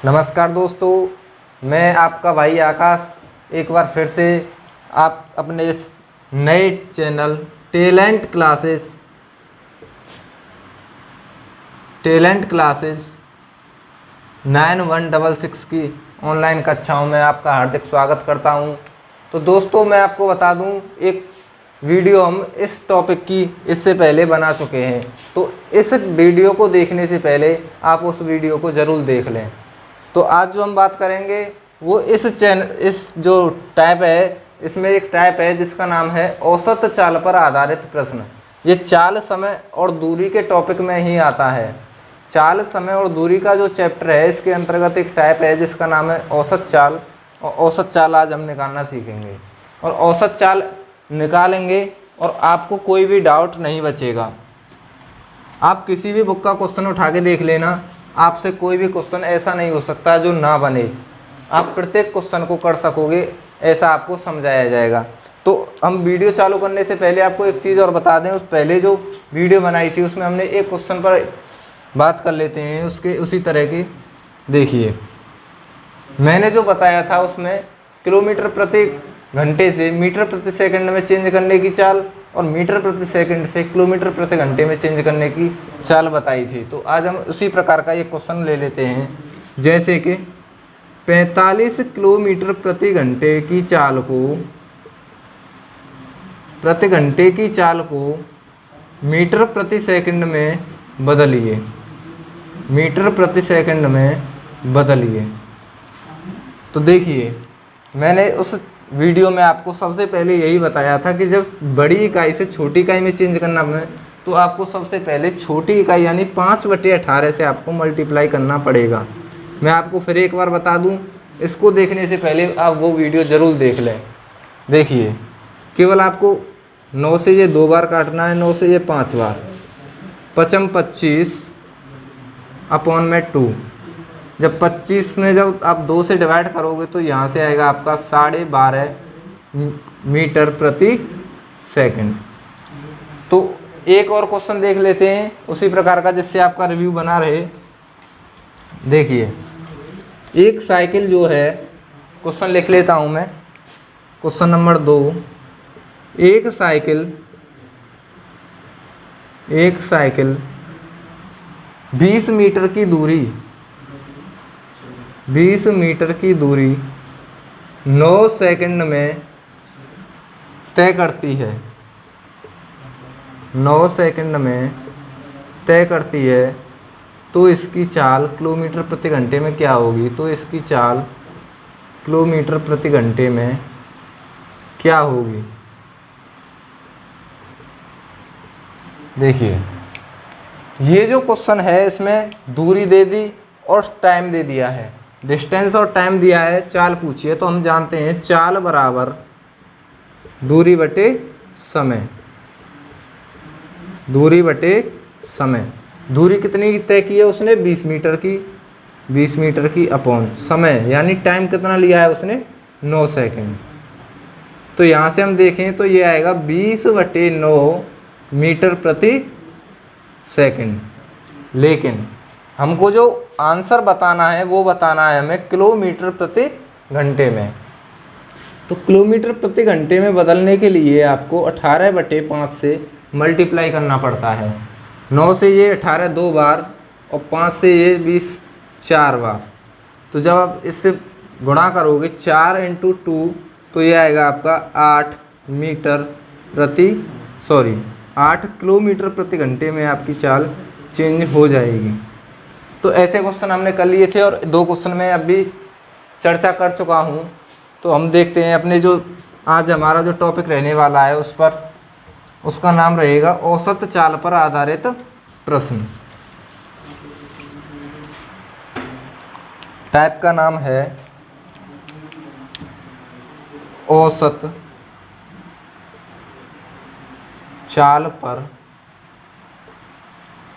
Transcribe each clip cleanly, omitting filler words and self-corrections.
नमस्कार दोस्तों, मैं आपका भाई आकाश एक बार फिर से आप अपने इस नए चैनल टैलेंट क्लासेस 9166 की ऑनलाइन कक्षाओं में आपका हार्दिक स्वागत करता हूं। तो दोस्तों, मैं आपको बता दूं, एक वीडियो हम इस टॉपिक की इससे पहले बना चुके हैं, तो इस वीडियो को देखने से पहले आप उस वीडियो को ज़रूर देख लें। तो आज जो हम बात करेंगे वो इस जो टाइप है, इसमें एक टाइप है जिसका नाम है औसत चाल पर आधारित प्रश्न। ये चाल, समय और दूरी के टॉपिक में ही आता है। चाल, समय और दूरी का जो चैप्टर है, इसके अंतर्गत एक टाइप है जिसका नाम है औसत चाल। और औसत चाल आज हम निकालना सीखेंगे और औसत चाल निकालेंगे और आपको कोई भी डाउट नहीं बचेगा। आप किसी भी बुक का क्वेश्चन उठा के देख लेना, आपसे कोई भी क्वेश्चन ऐसा नहीं हो सकता जो ना बने। आप प्रत्येक क्वेश्चन को कर सकोगे, ऐसा आपको समझाया जाएगा। तो हम वीडियो चालू करने से पहले आपको एक चीज़ और बता दें, उस पहले जो वीडियो बनाई थी उसमें हमने एक क्वेश्चन पर बात कर लेते हैं, उसके उसी तरह की। देखिए, मैंने जो बताया था उसमें किलोमीटर प्रति घंटे से मीटर प्रति सेकंड में चेंज करने की चाल और मीटर प्रति सेकंड से किलोमीटर प्रति घंटे में चेंज करने की चाल बताई थी। तो आज हम उसी प्रकार का ये क्वेश्चन ले लेते हैं, जैसे कि 45 किलोमीटर प्रति घंटे की चाल को मीटर प्रति सेकंड में बदलिए। मीटर प्रति सेकंड में बदलिए। तो देखिए, मैंने उस वीडियो में आपको सबसे पहले यही बताया था कि जब बड़ी इकाई से छोटी इकाई में चेंज करना है तो आपको सबसे पहले छोटी इकाई यानी 5/18 से आपको मल्टीप्लाई करना पड़ेगा। मैं आपको फिर एक बार बता दूं, इसको देखने से पहले आप वो वीडियो ज़रूर देख लें। देखिए, केवल आपको 9 से ये 2 बार काटना है, 9 से ये 5 बार, 5 25 अपॉन में 2। जब 25 में जब आप 2 से डिवाइड करोगे तो यहाँ से आएगा आपका 12.5 मीटर प्रति सेकंड। तो एक और क्वेश्चन देख लेते हैं उसी प्रकार का, जिससे आपका रिव्यू बना रहे। देखिए, एक साइकिल जो है, क्वेश्चन लिख लेता हूँ मैं, क्वेश्चन नंबर 2। एक साइकिल 20 मीटर की दूरी 9 सेकंड में तय करती है। 9 सेकंड में तय करती है, तो इसकी चाल किलोमीटर प्रति घंटे में क्या होगी? तो इसकी चाल किलोमीटर प्रति घंटे में क्या होगी? देखिए, ये जो क्वेश्चन है इसमें दूरी दे दी और टाइम दे दिया है, डिस्टेंस और टाइम दिया है, चाल पूछिए। तो हम जानते हैं चाल बराबर दूरी बटे समय। दूरी बटे समय। दूरी कितनी तय की है उसने? 20 मीटर की अपॉन समय, यानी टाइम कितना लिया है उसने? 9 सेकंड। तो यहाँ से हम देखें तो ये आएगा 20/9 मीटर प्रति सेकंड। लेकिन हमको जो आंसर बताना है वो बताना है हमें किलोमीटर प्रति घंटे में। तो किलोमीटर प्रति घंटे में बदलने के लिए आपको 18/5 से मल्टीप्लाई करना पड़ता है। 9 से ये 18 2 बार और 5 से ये 20 4 बार। तो जब आप इससे गुणा करोगे 4 × 2, तो ये आएगा आपका 8 किलोमीटर प्रति घंटे में आपकी चाल चेंज हो जाएगी। तो ऐसे क्वेश्चन हमने कर लिए थे और 2 क्वेश्चन में अभी चर्चा कर चुका हूँ। तो हम देखते हैं अपने जो आज हमारा जो टॉपिक रहने वाला है उस पर, उसका नाम रहेगा औसत चाल पर आधारित प्रश्न। टाइप का नाम है औसत चाल पर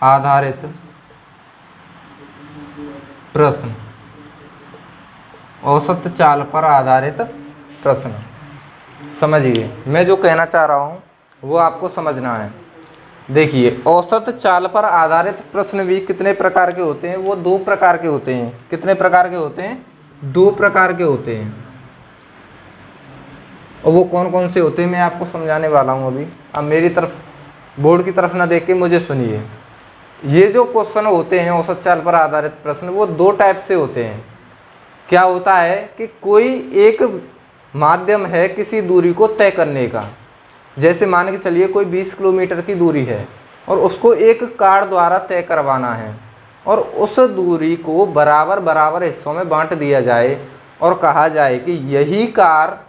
आधारित प्रश्न। औसत चाल पर आधारित प्रश्न। समझिए, मैं जो कहना चाह रहा हूँ वो आपको समझना है। देखिए औसत चाल पर आधारित प्रश्न भी कितने प्रकार के होते हैं, वो 2 प्रकार के होते हैं। कितने प्रकार के होते हैं? 2 प्रकार के होते हैं। और वो कौन कौन से होते हैं मैं आपको समझाने वाला हूँ अभी। अब मेरी तरफ, बोर्ड की तरफ ना देख के मुझे सुनिए। ये जो क्वेश्चन होते हैं औसत चाल पर आधारित प्रश्न, वो 2 टाइप से होते हैं। क्या होता है कि कोई एक माध्यम है किसी दूरी को तय करने का। जैसे मान के चलिए कोई 20 किलोमीटर की दूरी है और उसको एक कार द्वारा तय करवाना है, और उस दूरी को बराबर बराबर हिस्सों में बांट दिया जाए और कहा जाए कि यही कार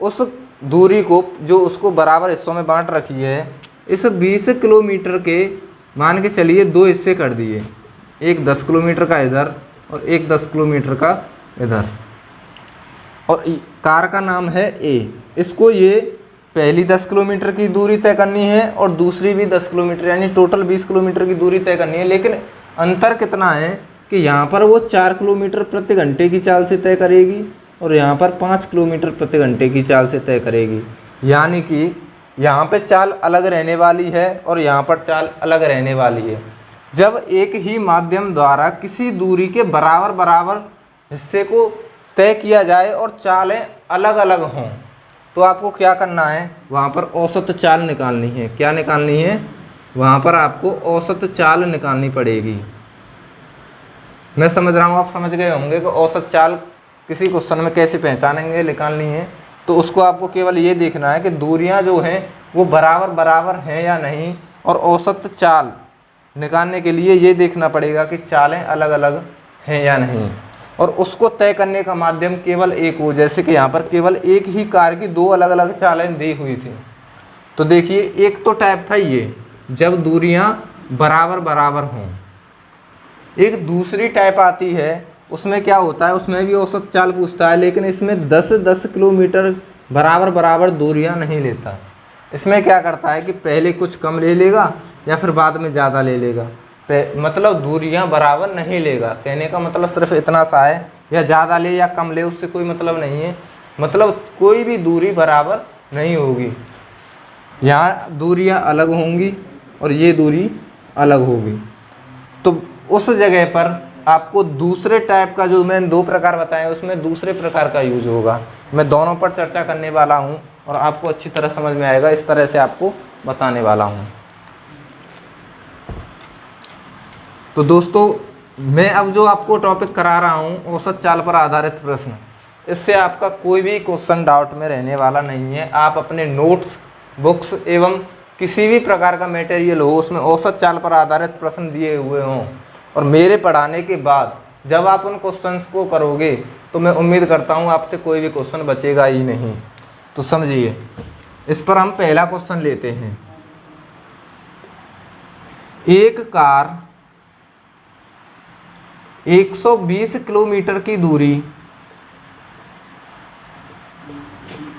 उस दूरी को जो उसको बराबर हिस्सों में बांट रखी है, इस 20 किलोमीटर के मान के चलिए 2 हिस्से कर दिए, एक 10 किलोमीटर का इधर और एक 10 किलोमीटर का इधर, और कार का नाम है ए। इसको ये पहली 10 किलोमीटर की दूरी तय करनी है और दूसरी भी 10 किलोमीटर, यानी टोटल 20 किलोमीटर की दूरी तय करनी है। लेकिन अंतर कितना है कि यहाँ पर वो 4 किलोमीटर प्रति घंटे की चाल से तय करेगी और यहाँ पर 5 किलोमीटर प्रति घंटे की चाल से तय करेगी। यानी कि यहाँ पे चाल अलग रहने वाली है और यहाँ पर चाल अलग रहने वाली है। जब एक ही माध्यम द्वारा किसी दूरी के बराबर बराबर हिस्से को तय किया जाए और चालें अलग अलग हों, तो आपको क्या करना है, वहाँ पर औसत चाल निकालनी है। क्या निकालनी है? वहाँ पर आपको औसत चाल निकालनी पड़ेगी। मैं समझ रहा हूँ आप समझ गए होंगे कि औसत चाल किसी क्वेश्चन में कैसे पहचानेंगे, निकालनी है। तो उसको आपको केवल ये देखना है कि दूरियाँ जो हैं वो बराबर बराबर हैं या नहीं, और औसत चाल निकालने के लिए ये देखना पड़ेगा कि चालें अलग अलग हैं या नहीं, और उसको तय करने का माध्यम केवल एक हो। जैसे कि यहाँ पर केवल एक ही कार की 2 अलग अलग चालें दी हुई थी। तो देखिए एक तो टाइप था ये, जब दूरियाँ बराबर बराबर हों। एक दूसरी टाइप आती है, उसमें क्या होता है, उसमें भी औसत चाल पूछता है, लेकिन इसमें 10-10 किलोमीटर बराबर बराबर दूरियाँ नहीं लेता। इसमें क्या करता है कि पहले कुछ कम ले लेगा या फिर बाद में ज़्यादा ले लेगा, मतलब दूरियां बराबर नहीं लेगा। कहने का मतलब सिर्फ इतना सा है, या ज़्यादा ले या कम ले उससे कोई मतलब नहीं है। मतलब कोई भी दूरी बराबर नहीं होगी। यहाँ दूरियां अलग होंगी और ये दूरी अलग होगी। तो उस जगह पर आपको दूसरे टाइप का, जो मैंने 2 प्रकार बताए उसमें दूसरे प्रकार का यूज होगा। मैं दोनों पर चर्चा करने वाला हूँ और आपको अच्छी तरह समझ में आएगा, इस तरह से आपको बताने वाला हूँ। तो दोस्तों मैं अब जो आपको टॉपिक करा रहा हूँ औसत चाल पर आधारित प्रश्न, इससे आपका कोई भी क्वेश्चन डाउट में रहने वाला नहीं है। आप अपने नोट्स, बुक्स एवं किसी भी प्रकार का मटेरियल हो उसमें औसत चाल पर आधारित प्रश्न दिए हुए हों, और मेरे पढ़ाने के बाद जब आप उन क्वेश्चंस को करोगे तो मैं उम्मीद करता हूँ आपसे कोई भी क्वेश्चन बचेगा ही नहीं। तो समझिए, इस पर हम पहला क्वेश्चन लेते हैं। एक कार 120 किलोमीटर की दूरी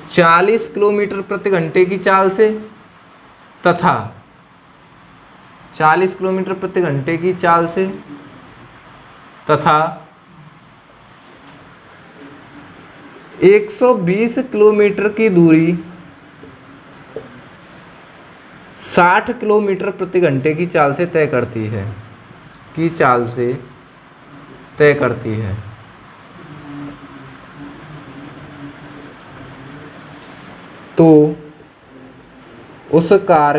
40 किलोमीटर प्रति घंटे की चाल से तथा 40 किलोमीटर प्रति घंटे की चाल से तथा 120 किलोमीटर की दूरी 60 किलोमीटर प्रति घंटे की चाल से तय करती है, तो उस कार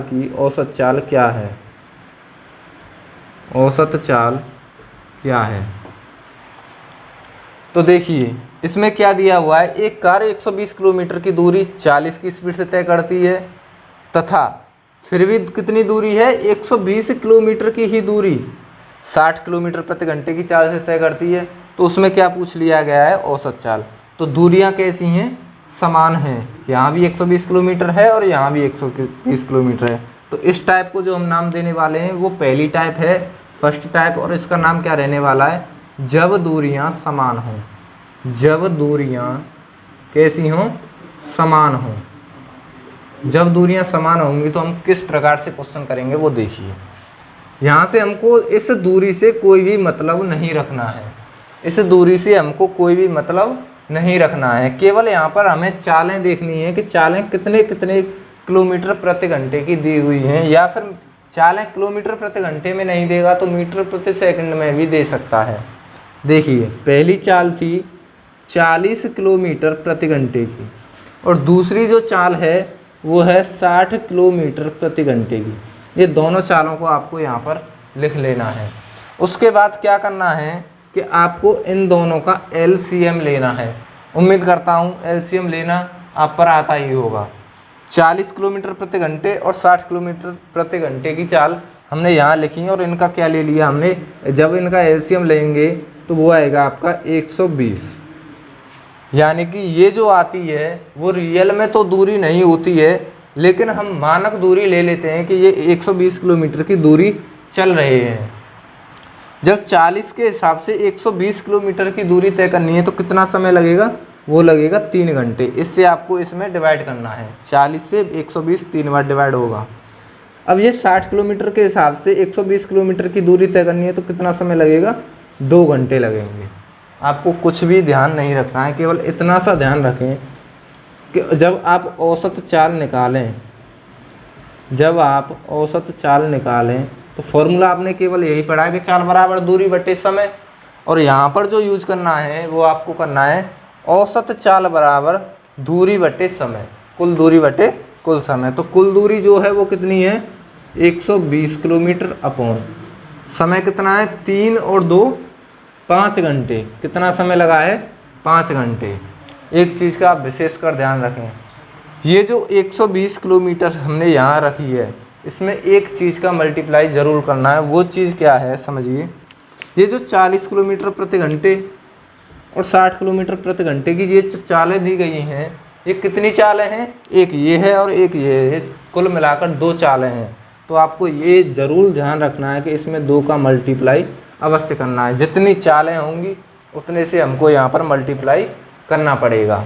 की औसत चाल क्या है? औसत चाल क्या है? तो देखिए इसमें क्या दिया हुआ है, एक कार 120 किलोमीटर की दूरी 40 की स्पीड से तय करती है, तथा फिर भी कितनी दूरी है, 120 किलोमीटर की ही दूरी 60 किलोमीटर प्रति घंटे की चाल से तय करती है। तो उसमें क्या पूछ लिया गया है, औसत चाल। तो दूरियां कैसी हैं, समान हैं। यहाँ भी 120 किलोमीटर है और यहाँ भी 120 किलोमीटर है। तो इस टाइप को जो हम नाम देने वाले हैं वो पहली टाइप है, फर्स्ट टाइप, और इसका नाम क्या रहने वाला है, जब दूरियां समान हों। जब दूरियां कैसी हों, समान हों। जब दूरियां समान होंगी तो हम किस प्रकार से क्वेश्चन करेंगे वो देखिए। यहाँ से हमको इस दूरी से कोई भी मतलब नहीं रखना है, इस दूरी से हमको कोई भी मतलब नहीं रखना है। केवल यहाँ पर हमें चालें देखनी है कि चालें कितने कितने किलोमीटर प्रति घंटे की दी हुई हैं, या फिर चालें किलोमीटर प्रति घंटे में नहीं देगा तो मीटर प्रति सेकंड में भी दे सकता है। देखिए पहली चाल थी 40 किलोमीटर प्रति घंटे की, और दूसरी जो चाल है वो है 60 किलोमीटर प्रति घंटे की। ये दोनों चालों को आपको यहाँ पर लिख लेना है। उसके बाद क्या करना है कि आपको इन दोनों का एलसीएम लेना है। उम्मीद करता हूँ एलसीएम लेना आप पर आता ही होगा। 40 किलोमीटर प्रति घंटे और 60 किलोमीटर प्रति घंटे की चाल हमने यहाँ लिखी है, और इनका क्या ले लिया हमने, जब इनका एलसीएम लेंगे तो वो आएगा आपका 120। यानी कि ये जो आती है वो रियल में तो दूरी नहीं होती है, लेकिन हम मानक दूरी ले लेते हैं कि ये 120 किलोमीटर की दूरी चल रहे हैं। जब 40 के हिसाब से 120 किलोमीटर की दूरी तय करनी है तो कितना समय लगेगा, वो लगेगा 3 घंटे। इससे आपको इसमें डिवाइड करना है, 40 से 120 3 बार डिवाइड होगा। अब ये 60 किलोमीटर के हिसाब से 120 किलोमीटर की दूरी तय करनी है तो कितना समय लगेगा, 2 घंटे लगेंगे। आपको कुछ भी ध्यान नहीं रखना है, केवल इतना सा ध्यान रखें कि जब आप औसत चाल निकालें तो फॉर्मूला आपने केवल यही पढ़ा है कि चाल बराबर दूरी बटे समय, और यहाँ पर जो यूज करना है वो आपको करना है औसत चाल बराबर दूरी बटे समय, कुल दूरी बटे कुल समय। तो कुल दूरी जो है वो कितनी है, 120 किलोमीटर अपॉन समय कितना है, 3 और 2 5 घंटे। कितना समय लगा है, 5 घंटे। एक चीज़ का आप विशेषकर ध्यान रखें, ये जो 120 किलोमीटर हमने यहाँ रखी है इसमें एक चीज़ का मल्टीप्लाई ज़रूर करना है। वो चीज़ क्या है समझिए, ये जो 40 किलोमीटर प्रति घंटे और 60 किलोमीटर प्रति घंटे की ये चालें दी गई हैं, ये कितनी चालें हैं, एक ये है और एक ये है, कुल मिलाकर 2 चालें हैं। तो आपको ये ज़रूर ध्यान रखना है कि इसमें 2 का मल्टीप्लाई अवश्य करना है। जितनी चालें होंगी उतने से हमको यहाँ पर मल्टीप्लाई करना पड़ेगा।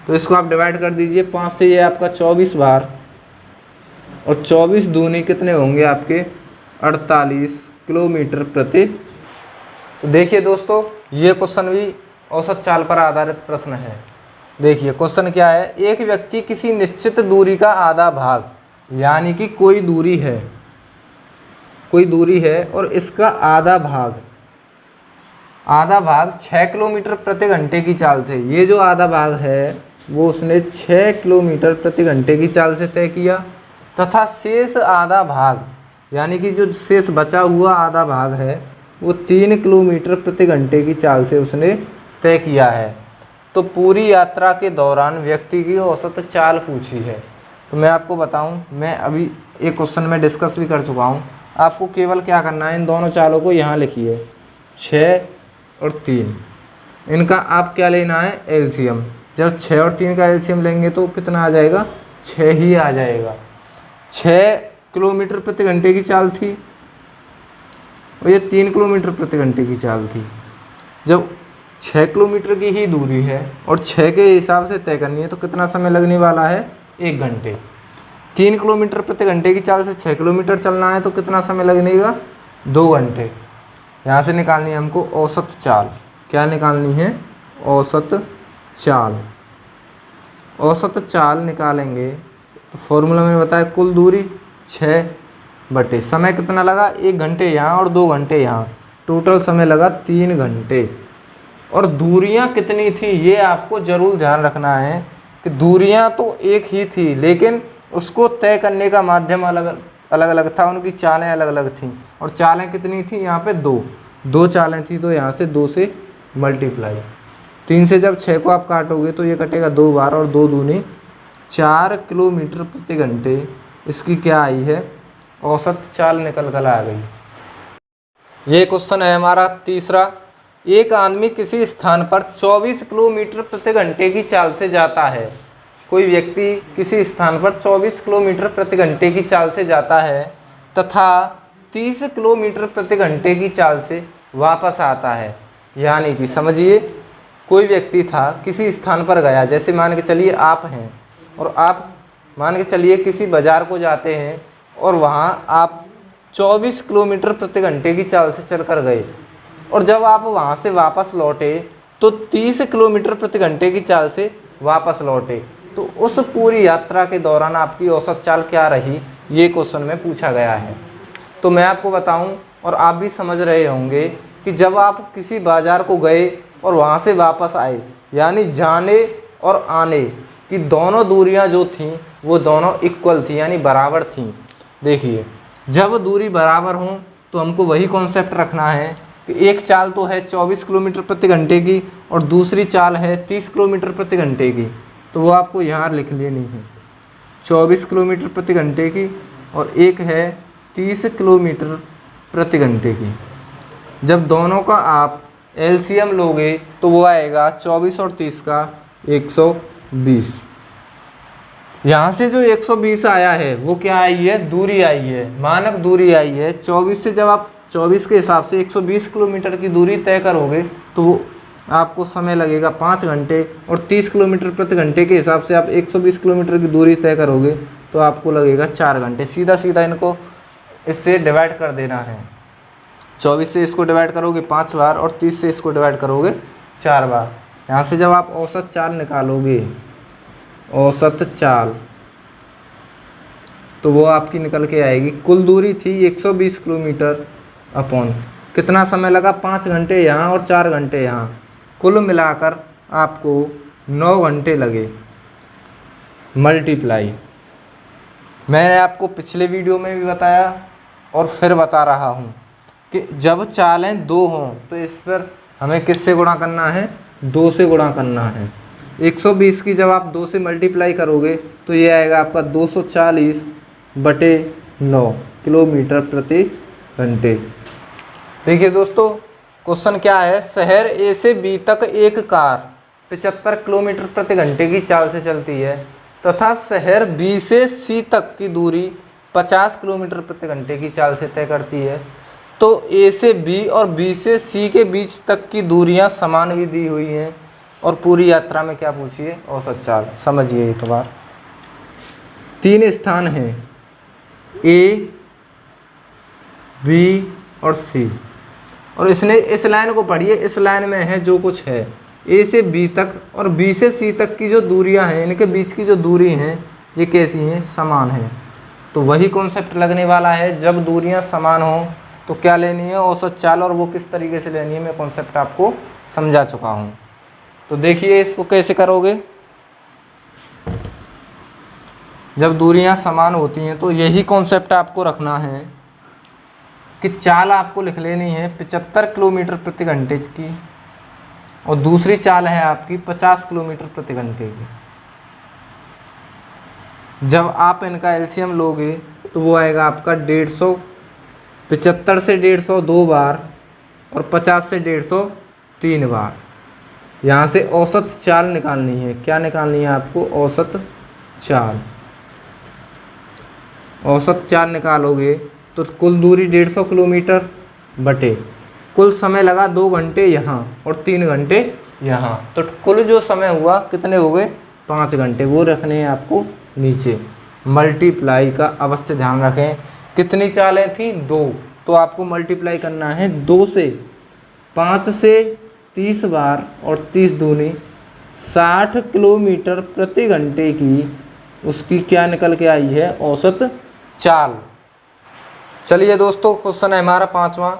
तो इसको आप डिवाइड कर दीजिए, 5 से ये आपका 24 बार, और 24 दूनी कितने होंगे आपके 48 किलोमीटर प्रति। तो देखिए दोस्तों ये क्वेश्चन भी औसत चाल पर आधारित प्रश्न है। देखिए क्वेश्चन क्या है, एक व्यक्ति किसी निश्चित दूरी का आधा भाग, यानी कि कोई दूरी है और इसका आधा भाग 6 किलोमीटर प्रति घंटे की चाल से, ये जो आधा भाग है वो उसने 6 किलोमीटर प्रति घंटे की चाल से तय किया, तथा शेष आधा भाग, यानी कि जो शेष बचा हुआ आधा भाग है वो 3 किलोमीटर प्रति घंटे की चाल से उसने तय किया है। तो पूरी यात्रा के दौरान व्यक्ति की औसत चाल पूछी है। तो मैं आपको बताऊं, मैं अभी एक क्वेश्चन में डिस्कस भी कर चुका हूं। आपको केवल क्या करना है, इन दोनों चालों को यहाँ लिखिए 6 और 3, इनका आप क्या लेना है, एलसीएम। जब 6 और 3 का एलसीएम लेंगे तो कितना आ जाएगा, 6 ही आ जाएगा। 6 किलोमीटर प्रति घंटे की चाल थी और ये 3 किलोमीटर प्रति घंटे की चाल थी। जब 6 किलोमीटर की ही दूरी है और 6 के हिसाब से तय करनी है तो कितना समय लगने वाला है, 1 घंटे। 3 किलोमीटर प्रति घंटे की चाल से 6 किलोमीटर चलना है तो कितना समय लगने का, 2 घंटे। यहाँ से निकालनी है हमको औसत चाल। क्या निकालनी है, औसत चाल। औसत चाल निकालेंगे तो फॉर्मूला मैंने बताया, कुल दूरी 6 बटे समय कितना लगा, 1 घंटे यहाँ और 2 घंटे यहाँ, टोटल समय लगा 3 घंटे। और दूरियाँ कितनी थी ये आपको ज़रूर ध्यान रखना है कि दूरियाँ तो एक ही थी, लेकिन उसको तय करने का माध्यम अलग अलग था, उनकी चालें अलग अलग थीं। और चालें कितनी थी, यहाँ पे 2 चालें थी, तो यहाँ से 2 से मल्टीप्लाई। 3 से जब 6 को आप काटोगे तो ये कटेगा 2 बार, और 2 दूनी 4 किलोमीटर प्रति घंटे इसकी क्या आई है, औसत चाल निकल कर आ गई। ये क्वेश्चन है हमारा तीसरा। एक आदमी किसी स्थान पर 24 किलोमीटर प्रति घंटे की चाल से जाता है। कोई व्यक्ति किसी स्थान पर 24 किलोमीटर प्रति घंटे की चाल से जाता है तथा 30 किलोमीटर प्रति घंटे की चाल से वापस आता है। यानी कि समझिए, कोई व्यक्ति था, किसी स्थान पर गया, जैसे मान के चलिए आप हैं और आप मान के चलिए किसी बाज़ार को जाते हैं और वहाँ आप 24 किलोमीटर प्रति घंटे की चाल से चल कर गए, और जब आप वहाँ से वापस लौटे तो 30 किलोमीटर प्रति घंटे की चाल से वापस लौटे। तो उस पूरी यात्रा के दौरान आपकी औसत चाल क्या रही, ये क्वेश्चन में पूछा गया है। तो मैं आपको बताऊं और आप भी समझ रहे होंगे कि जब आप किसी बाज़ार को गए और वहाँ से वापस आए, यानी जाने और आने की दोनों दूरियां जो थीं वो दोनों इक्वल थी, यानी बराबर थीं। देखिए, जब दूरी बराबर हों तो हमको वही कॉन्सेप्ट रखना है कि एक चाल तो है 24 किलोमीटर प्रति घंटे की और दूसरी चाल है 30 किलोमीटर प्रति घंटे की, तो वो आपको यहाँ लिख लेनी है। 24 किलोमीटर प्रति घंटे की और एक है 30 किलोमीटर प्रति घंटे की। जब दोनों का आप एलसीएम लोगे तो वो आएगा 24 और 30 का 120। यहाँ से जो 120 आया है वो क्या आई है, दूरी आई है, मानक दूरी आई है। 24 से जब आप 24 के हिसाब से 120 किलोमीटर की दूरी तय करोगे तो आपको समय लगेगा 5 घंटे, और 30 किलोमीटर प्रति घंटे के हिसाब से आप 120 किलोमीटर की दूरी तय करोगे तो आपको लगेगा 4 घंटे। सीधा सीधा इनको इससे डिवाइड कर देना है। 24 से इसको डिवाइड करोगे 5 बार और 30 से इसको डिवाइड करोगे 4 बार। यहाँ से जब आप औसत चाल निकालोगे, औसत चाल, तो वो आपकी निकल के आएगी। कुल दूरी थी 120 किलोमीटर अपॉन कितना समय लगा, 5 घंटे यहाँ और 4 घंटे यहाँ, कुल मिलाकर आपको 9 घंटे लगे। मल्टीप्लाई, मैंने आपको पिछले वीडियो में भी बताया और फिर बता रहा हूँ कि जब चालें 2 हों तो इस पर हमें किससे गुणा करना है, 2 से गुणा करना है। 120 की जब आप 2 से मल्टीप्लाई करोगे तो ये आएगा आपका 240/9 किलोमीटर प्रति घंटे। देखिए दोस्तों, क्वेश्चन क्या है, शहर ए से बी तक एक कार 75 किलोमीटर प्रति घंटे की चाल से चलती है तथा शहर बी से सी तक की दूरी 50 किलोमीटर प्रति घंटे की चाल से तय करती है। तो ए से बी और बी से सी के बीच तक की दूरियां समान भी दी हुई हैं और पूरी यात्रा में क्या पूछिए, औसत चाल। समझिए एक बार, 3 स्थान हैं ए, बी और सी, और इसने इस लाइन को पढ़िए, इस लाइन में है जो कुछ है ए से बी तक और बी से सी तक की जो दूरियां हैं, इनके बीच की जो दूरी हैं ये कैसी हैं, समान हैं। तो वही कॉन्सेप्ट लगने वाला है, जब दूरियां समान हों तो क्या लेनी है, औसत चाल, और वो किस तरीके से लेनी है मैं कॉन्सेप्ट आपको समझा चुका हूँ। तो देखिए इसको कैसे करोगे, जब दूरियां समान होती हैं तो यही कॉन्सेप्ट आपको रखना है कि चाल आपको लिख लेनी है 75 किलोमीटर प्रति घंटे की और दूसरी चाल है आपकी 50 किलोमीटर प्रति घंटे की। जब आप इनका एलसीएम लोगे तो वो आएगा आपका 150, 75 से 150 2 बार और 50 से 150 3 बार। यहाँ से औसत चाल निकालनी है, क्या निकालनी है आपको, औसत चाल। औसत चाल निकालोगे तो कुल दूरी 150 किलोमीटर बटे कुल समय लगा 2 घंटे यहाँ और 3 घंटे यहाँ, तो कुल जो समय हुआ कितने हो गए, 5 घंटे। वो रखने हैं आपको नीचे। मल्टीप्लाई का अवश्य ध्यान रखें। कितनी चालें थी, 2, तो आपको मल्टीप्लाई करना है 2 से। 5 से 30 बार और 30 दूनी 60 किलोमीटर प्रति घंटे की उसकी क्या निकल के आई है, औसत चाल। चलिए दोस्तों, क्वेश्चन है हमारा 5वां।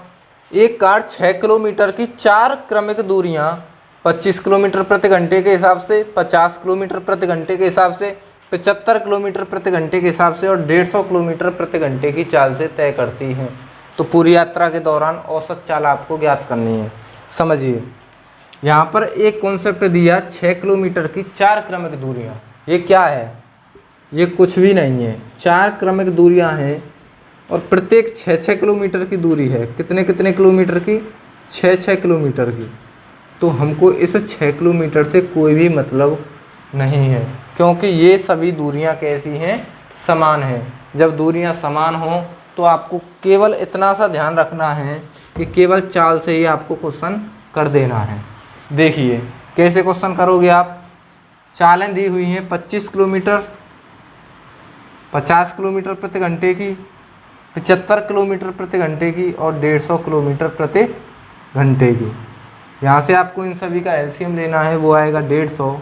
एक कार 6 किलोमीटर की 4 क्रमिक दूरियां 25 किलोमीटर प्रति घंटे के हिसाब से, 50 किलोमीटर प्रति घंटे के हिसाब से, 75 किलोमीटर प्रति घंटे के हिसाब से और 150 किलोमीटर प्रति घंटे की चाल से तय करती है। तो पूरी यात्रा के दौरान औसत चाल आपको ज्ञात करनी है। समझिए, यहाँ पर एक कॉन्सेप्ट दिया 6 किलोमीटर की 4 क्रमिक दूरियाँ। ये क्या है, ये कुछ भी नहीं है, 4 क्रमिक दूरियाँ हैं और प्रत्येक 6-6 किलोमीटर की दूरी है। कितने कितने किलोमीटर की, 6-6 किलोमीटर की। तो हमको इस 6 किलोमीटर से कोई भी मतलब नहीं है, क्योंकि ये सभी दूरियां कैसी हैं, समान हैं। जब दूरियां समान हों तो आपको केवल इतना सा ध्यान रखना है कि केवल चाल से ही आपको क्वेश्चन कर देना है। देखिए कैसे क्वेश्चन करोगे आप। चालें दी हुई हैं 25 किलोमीटर, 50 किलोमीटर प्रति घंटे की, 75 किलोमीटर प्रति घंटे की और 150 किलोमीटर प्रति घंटे की। यहाँ से आपको इन सभी का एलसीएम लेना है, वो आएगा 150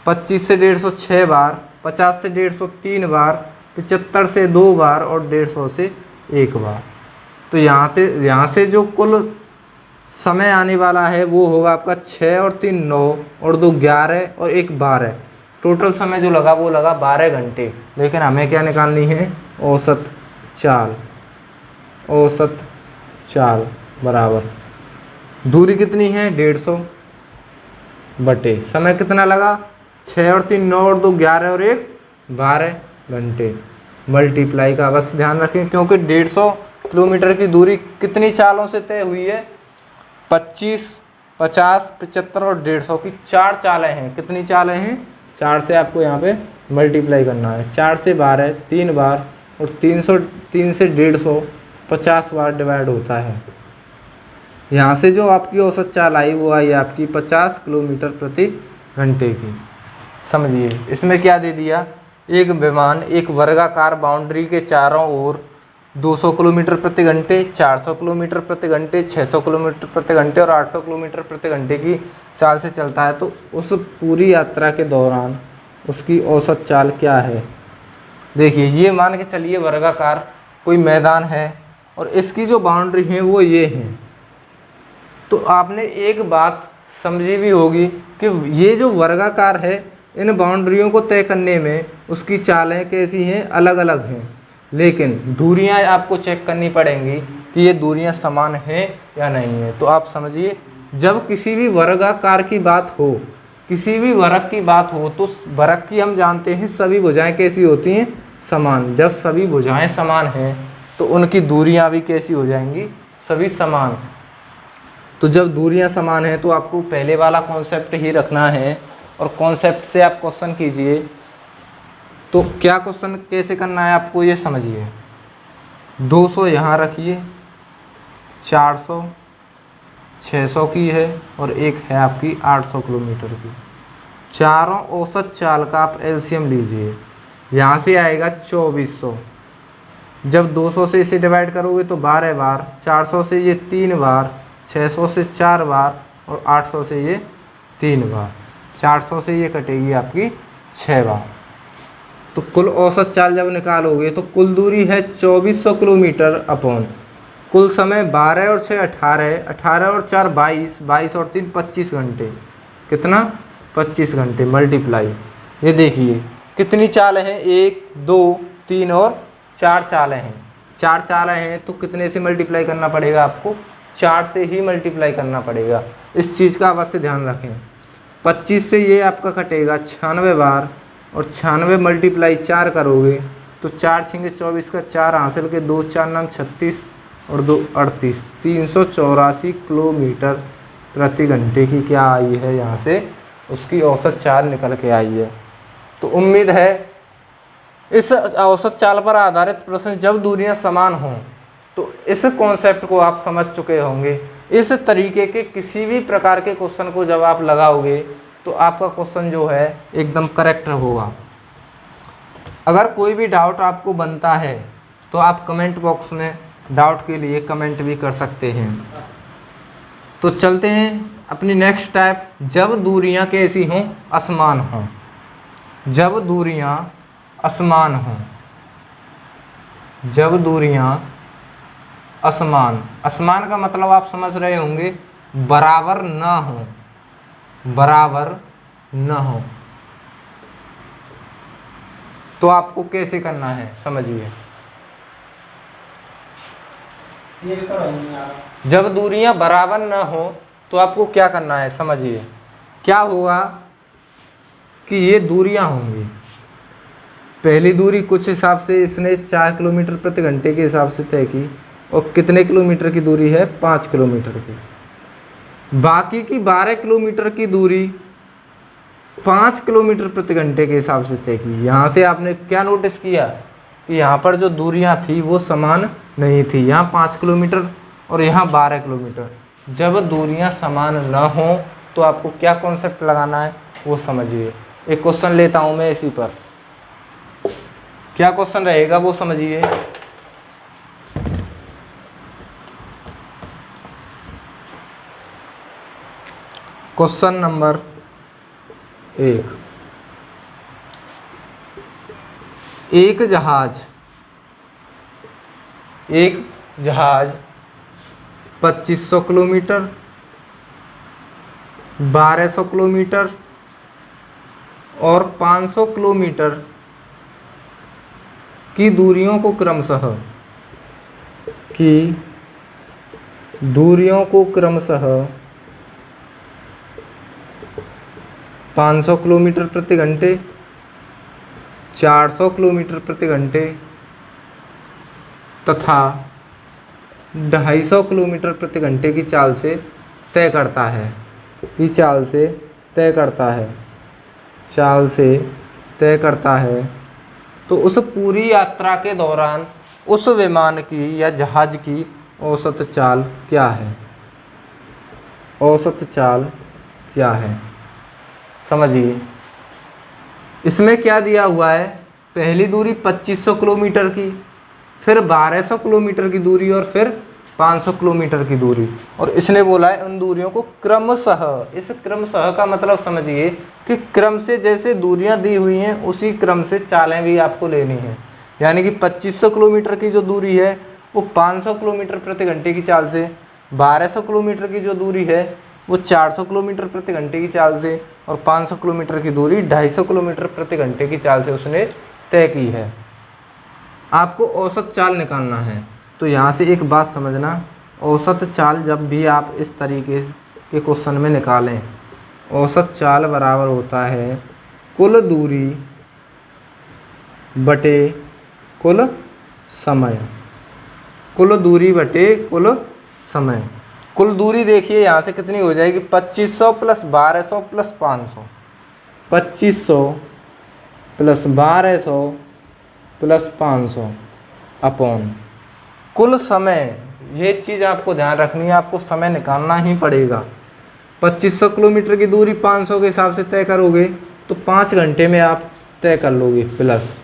25 से 150 6 बार, 50 से 150 3 बार, 75 से 2 बार और 150 से 1 बार। तो यहाँ से जो कुल समय आने वाला है वो होगा आपका 6 और 3 9 और 2 11 और 1 12। टोटल समय जो लगा वो लगा 12 घंटे। लेकिन हमें क्या निकालनी है? औसत चाल। औसत चाल बराबर दूरी कितनी है? 150 बटे समय कितना लगा? 6 और 3 9 और 2 11 और 1 12 घंटे। मल्टीप्लाई का बस ध्यान रखें, क्योंकि 150 किलोमीटर की दूरी कितनी चालों से तय हुई है? 25, 50, 75 और 150 की 4 चालें हैं। कितनी चालें हैं? 4 से आपको यहाँ पे मल्टीप्लाई करना है। 4 से 12 3 बार और 3 से 150 50 बार डिवाइड होता है। यहाँ से जो आपकी औसत चाल आई वो आई आपकी 50 किलोमीटर प्रति घंटे की। समझिए इसमें क्या दे दिया? एक विमान एक वर्गाकार बाउंड्री के चारों ओर 200 किलोमीटर प्रति घंटे, 400 किलोमीटर प्रति घंटे, 600 किलोमीटर प्रति घंटे और 800 किलोमीटर प्रति घंटे की चाल से चलता है। तो उस पूरी यात्रा के दौरान उसकी औसत चाल क्या है? देखिए ये मान के चलिए वर्गाकार कोई मैदान है और इसकी जो बाउंड्री है वो ये है। तो आपने एक बात समझी भी होगी कि ये जो वर्गाकार है इन बाउंड्रियों को तय करने में उसकी चालें कैसी हैं? अलग अलग हैं। लेकिन दूरियां आपको चेक करनी पड़ेंगी कि ये दूरियां समान हैं या नहीं है। तो आप समझिए जब किसी भी वर्गाकार की बात हो, किसी भी वर्ग की बात हो, तो वर्ग की हम जानते हैं सभी भुजाएं कैसी होती हैं? समान। जब सभी भुजाएं समान हैं तो उनकी दूरियां भी कैसी हो जाएंगी? सभी समान। तो जब दूरियां समान हैं तो आपको पहले वाला कॉन्सेप्ट ही रखना है और कॉन्सेप्ट से आप क्वेश्चन कीजिए। तो क्या क्वेश्चन कैसे करना है आपको ये समझिए। 200 यहाँ रखिए, 400 600 की है और एक है आपकी 800 किलोमीटर की। चारों औसत चाल का आप एलसीएम लीजिए। यहाँ से आएगा 2400। जब 200 से इसे डिवाइड करोगे तो 12 बार, 400 से ये 3 बार, 600 से 4 बार और 800 से ये 3 बार। 400 से ये कटेगी आपकी 6 बार। तो कुल औसत चाल जब निकालोगे तो कुल दूरी है 2400 किलोमीटर अपॉन कुल समय 12 और 6 18, 18 और 4 22, 22 और 3 25 घंटे। कितना? 25 घंटे मल्टीप्लाई। ये देखिए कितनी चालें हैं? 1 2 3 और 4 चालें हैं। 4 चालें हैं तो कितने से मल्टीप्लाई करना पड़ेगा आपको? 4 से ही मल्टीप्लाई करना पड़ेगा। इस चीज़ का अवश्य ध्यान रखें। 25 से ये आपका कटेगा 96 बार और 96 मल्टीप्लाई 4 करोगे तो 4 छिंगे 24 का 4 हासिल के 2 4 9 36 और 2 38, 384 किलोमीटर प्रति घंटे की क्या आई है? यहाँ से उसकी औसत चाल निकल के आई है। तो उम्मीद है इस औसत चाल पर आधारित प्रश्न जब दूरियां समान हों तो इस कॉन्सेप्ट को आप समझ चुके होंगे। इस तरीके के किसी भी प्रकार के क्वेश्चन को जब आप लगाओगे तो आपका क्वेश्चन जो है एकदम करेक्ट होगा। अगर कोई भी डाउट आपको बनता है तो आप कमेंट बॉक्स में डाउट के लिए कमेंट भी कर सकते हैं। तो चलते हैं अपनी नेक्स्ट टाइप, जब दूरियां कैसी हों? असमान हों। जब दूरियां असमान हों, जब दूरियां असमान, असमान का मतलब आप समझ रहे होंगे बराबर ना हो, बराबर न हो। तो आपको कैसे करना है समझिए। जब दूरियां बराबर न हो तो आपको क्या करना है समझिए। क्या होगा कि ये दूरियां होंगी। पहली दूरी कुछ हिसाब से इसने 4 किलोमीटर प्रति घंटे के हिसाब से तय की और कितने किलोमीटर की दूरी है? 5 किलोमीटर की। बाकी की 12 किलोमीटर की दूरी 5 किलोमीटर प्रति घंटे के हिसाब से तय की। यहाँ से आपने क्या नोटिस किया कि यहाँ पर जो दूरियाँ थी वो समान नहीं थी। यहाँ 5 किलोमीटर और यहाँ 12 किलोमीटर। जब दूरियाँ समान न हों तो आपको क्या कॉन्सेप्ट लगाना है वो समझिए। एक क्वेश्चन लेता हूँ मैं इसी पर। क्या क्वेश्चन रहेगा वो समझिए। क्वेश्चन नंबर 1, एक जहाज 2500 किलोमीटर, 1200 किलोमीटर और 500 किलोमीटर की दूरियों को क्रमशः 500 किलोमीटर प्रति घंटे, 400 किलोमीटर प्रति घंटे तथा 250 किलोमीटर प्रति घंटे की चाल से तय करता है, तो उस पूरी यात्रा के दौरान उस विमान की या जहाज की औसत चाल क्या है? समझिए, इसमें क्या दिया हुआ है, पहली दूरी 2500 किलोमीटर की, फिर 1200 किलोमीटर की दूरी और फिर 500 किलोमीटर की दूरी, और इसने बोला है उन दूरियों को क्रमशः। इस क्रमशः का मतलब समझिए कि क्रम से जैसे दूरियां दी हुई हैं उसी क्रम से चालें भी आपको लेनी है। यानी कि 2500 किलोमीटर की जो दूरी है वो 500 किलोमीटर प्रति घंटे की चाल से, 1200 किलोमीटर की जो दूरी है वो 400 किलोमीटर प्रति घंटे की चाल से, और 500 किलोमीटर की दूरी 250 किलोमीटर प्रति घंटे की चाल से उसने तय की है। आपको औसत चाल निकालना है, तो यहाँ से एक बात समझना, औसत चाल जब भी आप इस तरीके के क्वेश्चन में निकालें, औसत चाल बराबर होता है कुल दूरी बटे कुल समय। कुल दूरी बटे कुल समय। कुल दूरी देखिए यहाँ से कितनी हो जाएगी, 2500 plus 1200 plus 500, 2500 plus 1200 plus 500 upon कुल समय। ये चीज़ आपको ध्यान रखनी है, आपको समय निकालना ही पड़ेगा। 2500 किलोमीटर की दूरी 500 के हिसाब से तय करोगे तो 5 घंटे में आप तय कर लोगे, प्लस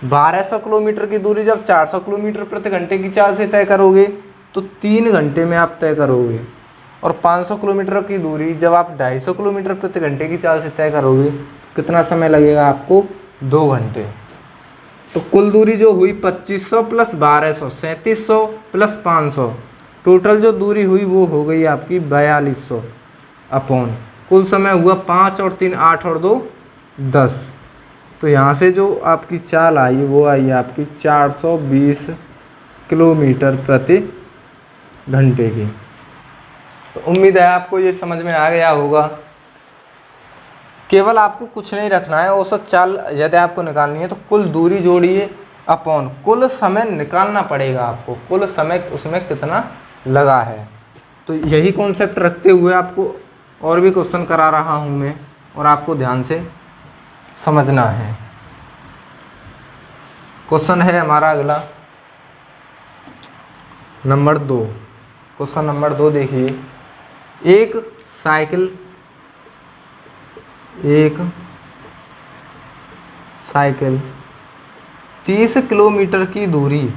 1200 किलोमीटर की दूरी जब 400 किलोमीटर प्रति घंटे की चाल से तय करोगे तो 3 घंटे में आप तय करोगे, और 500 किलोमीटर की दूरी जब आप 250 किलोमीटर प्रति घंटे की चाल से तय करोगे कितना समय लगेगा आपको, 2 घंटे। तो कुल दूरी जो हुई 2500 प्लस 1200 3700 प्लस 500, टोटल जो दूरी हुई वो हो गई आपकी 4200 अपॉन कुल समय हुआ 5 और 3 8 और 2 10। तो यहाँ से जो आपकी चाल आई वो आई आपकी 420 किलोमीटर प्रति घंटे की। तो उम्मीद है आपको ये समझ में आ गया होगा। केवल आपको कुछ नहीं रखना है, औसत चाल यदि आपको निकालनी है तो कुल दूरी जोड़िए अपॉन कुल समय निकालना पड़ेगा आपको, कुल समय उसमें कितना लगा है। तो यही कॉन्सेप्ट रखते हुए आपको और भी क्वेश्चन करा रहा हूँ मैं, और आपको ध्यान से समझना है। क्वेश्चन है हमारा अगला नंबर 2। क्वेश्चन नंबर 2 देखिए, एक साइकिल 30 किलोमीटर की दूरी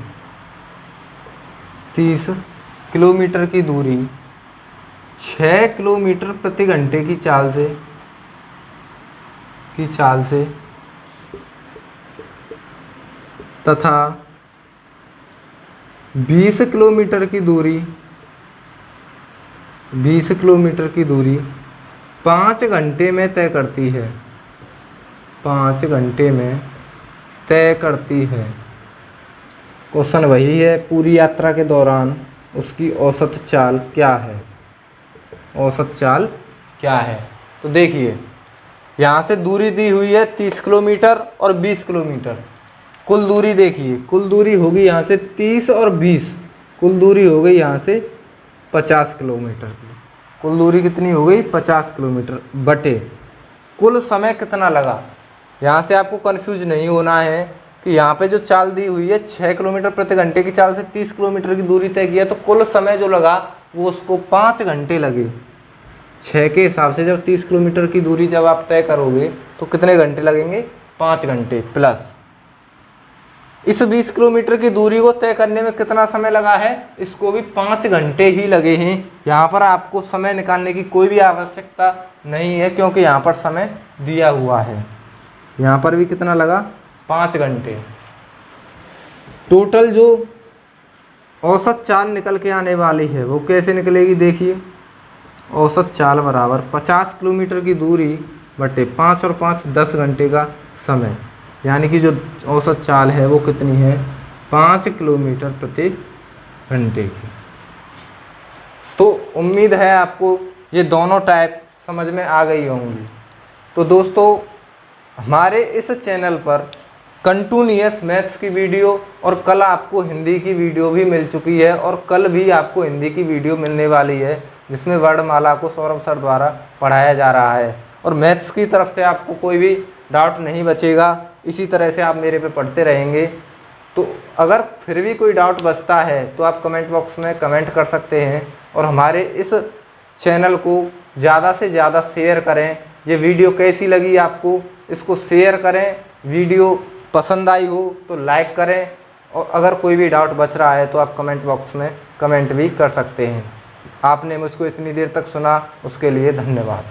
6 किलोमीटर प्रति घंटे की चाल से तथा 20 किलोमीटर की दूरी 5 घंटे में तय करती है। 5 घंटे में तय करती है। क्वेश्चन वही है, पूरी यात्रा के दौरान उसकी औसत चाल क्या है? औसत चाल क्या है? तो देखिए यहाँ से दूरी दी हुई है 30 किलोमीटर और 20 किलोमीटर। कुल दूरी देखिए, कुल दूरी होगी यहाँ से 30 और 20, कुल दूरी हो गई यहाँ से 50 किलोमीटर की। कुल दूरी कितनी हो गई? 50 किलोमीटर बटे कुल समय कितना लगा। यहाँ से आपको कंफ्यूज नहीं होना है कि यहाँ पे जो चाल दी हुई है 6 किलोमीटर प्रति घंटे की चाल से 30 किलोमीटर की दूरी तय किया, तो कुल समय जो लगा वो उसको 5 घंटे लगे। 6 के हिसाब से जब 30 किलोमीटर की दूरी जब आप तय करोगे तो कितने घंटे लगेंगे? 5 घंटे। प्लस इस 20 किलोमीटर की दूरी को तय करने में कितना समय लगा है? इसको भी 5 घंटे ही लगे हैं। यहाँ पर आपको समय निकालने की कोई भी आवश्यकता नहीं है क्योंकि यहाँ पर समय दिया हुआ है। यहाँ पर भी कितना लगा? 5 घंटे। टोटल जो औसत चाल निकल के आने वाली है वो कैसे निकलेगी, देखिए। औसत चाल बराबर 50 किलोमीटर की दूरी बटे 5 और 5 10 घंटे का समय, यानी कि जो औसत चाल है वो कितनी है, 5 किलोमीटर प्रति घंटे की। तो उम्मीद है आपको ये दोनों टाइप समझ में आ गई होंगी। तो दोस्तों, हमारे इस चैनल पर कंटिन्यूअस मैथ्स की वीडियो और कल आपको हिंदी की वीडियो भी मिल चुकी है और कल भी आपको हिंदी की वीडियो मिलने वाली है, जिसमें वर्णमाला को सौरभ सर द्वारा पढ़ाया जा रहा है। और मैथ्स की तरफ से आपको कोई भी डाउट नहीं बचेगा, इसी तरह से आप मेरे पे पढ़ते रहेंगे। तो अगर फिर भी कोई डाउट बचता है तो आप कमेंट बॉक्स में कमेंट कर सकते हैं और हमारे इस चैनल को ज़्यादा से ज़्यादा शेयर करें। ये वीडियो कैसी लगी आपको, इसको शेयर करें। वीडियो पसंद आई हो तो लाइक करें और अगर कोई भी डाउट बच रहा है तो आप कमेंट बॉक्स में कमेंट भी कर सकते हैं। आपने मुझको इतनी देर तक सुना, उसके लिए धन्यवाद।